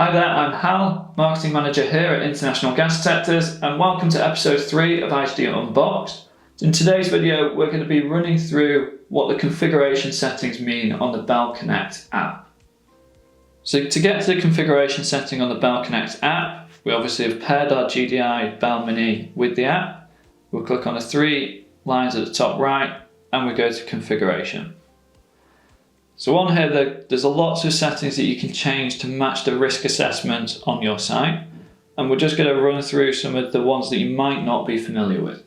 Hi there, I'm Hal, Marketing Manager here at International Gas Detectors, and welcome to episode 3 of IGD Unboxed. In today's video, we're going to be running through what the configuration settings mean on the BELLCONNECT app. So to get to the configuration setting on the BELLCONNECT app, we obviously have paired our GDI BELLMINI with the app. We'll click on the 3 lines at the top right, and we go to configuration. So on here, there's lots of settings that you can change to match the risk assessment on your site. And we're just going to run through some of the ones that you might not be familiar with.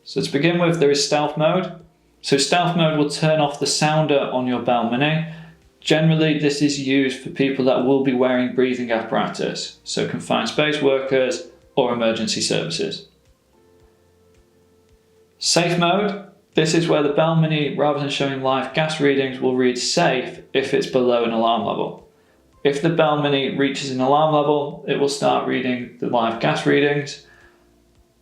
So to begin with, there is stealth mode. So stealth mode will turn off the sounder on your BELLMINI. Generally, this is used for people that will be wearing breathing apparatus, so confined space workers or emergency services. Safe mode. This is where the BELLMINI, rather than showing live gas readings, will read safe if it's below an alarm level. If the BELLMINI reaches an alarm level, it will start reading the live gas readings.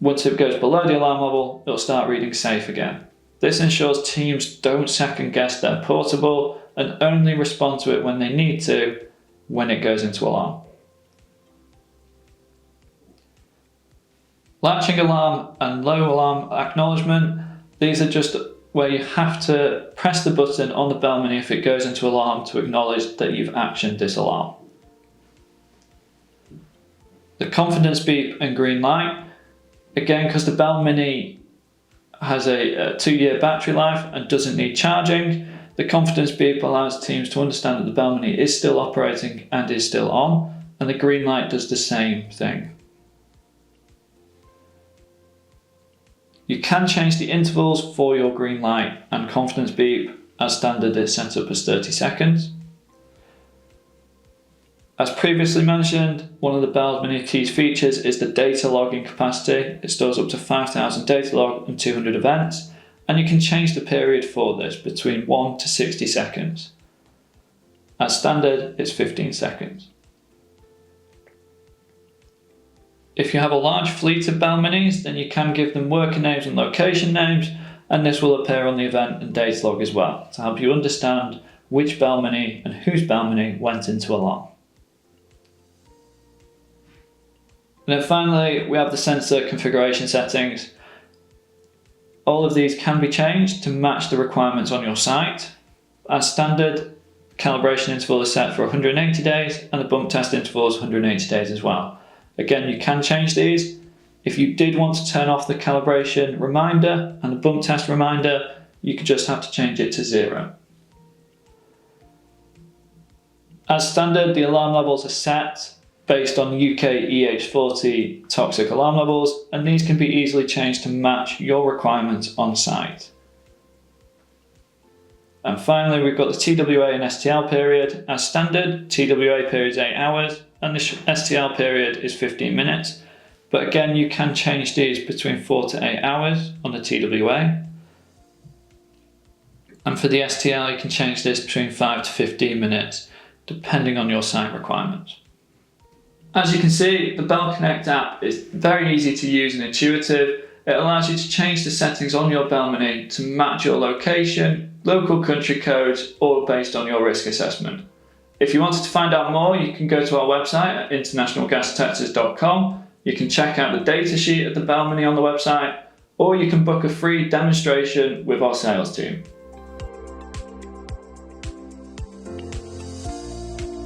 Once it goes below the alarm level, it'll start reading safe again. This ensures teams don't second guess their portable and only respond to it when they need to when it goes into alarm. Latching alarm and low alarm acknowledgement. These are just where you have to press the button on the BELLMINI if it goes into alarm to acknowledge that you've actioned this alarm. The confidence beep and green light. Again, because the BELLMINI has a 2-year battery life and doesn't need charging, the confidence beep allows teams to understand that the BELLMINI is still operating and is still on, and the green light does the same thing. You can change the intervals for your green light and confidence beep. As standard, it's set up as 30 seconds. As previously mentioned, one of the BELLMINI key features is the data logging capacity. It stores up to 5,000 data log and 200 events, and you can change the period for this between 1 to 60 seconds. As standard, it's 15 seconds. If you have a large fleet of BELLMINIs, then you can give them worker names and location names, and this will appear on the event and data log as well to help you understand which BELLMINI and whose BELLMINI went into alarm. And then finally, we have the sensor configuration settings. All of these can be changed to match the requirements on your site. As standard, calibration interval is set for 180 days, and the bump test interval is 180 days as well. Again, you can change these. If you did want to turn off the calibration reminder and the bump test reminder, you could just have to change it to 0. As standard, the alarm levels are set based on UK EH40 toxic alarm levels, and these can be easily changed to match your requirements on site. And finally, we've got the TWA and STL period. As standard, TWA period is 8 hours, and the STL period is 15 minutes. But again, you can change these between 4 to 8 hours on the TWA. And for the STL, you can change this between 5 to 15 minutes, depending on your site requirements. As you can see, the BELLCONNECT app is very easy to use and intuitive. It allows you to change the settings on your BELLMINI to match your location, local country codes, or based on your risk assessment. If you wanted to find out more, you can go to our website at internationalgasdetectors.com. You can check out the data sheet of the BELLMINI on the website, or you can book a free demonstration with our sales team.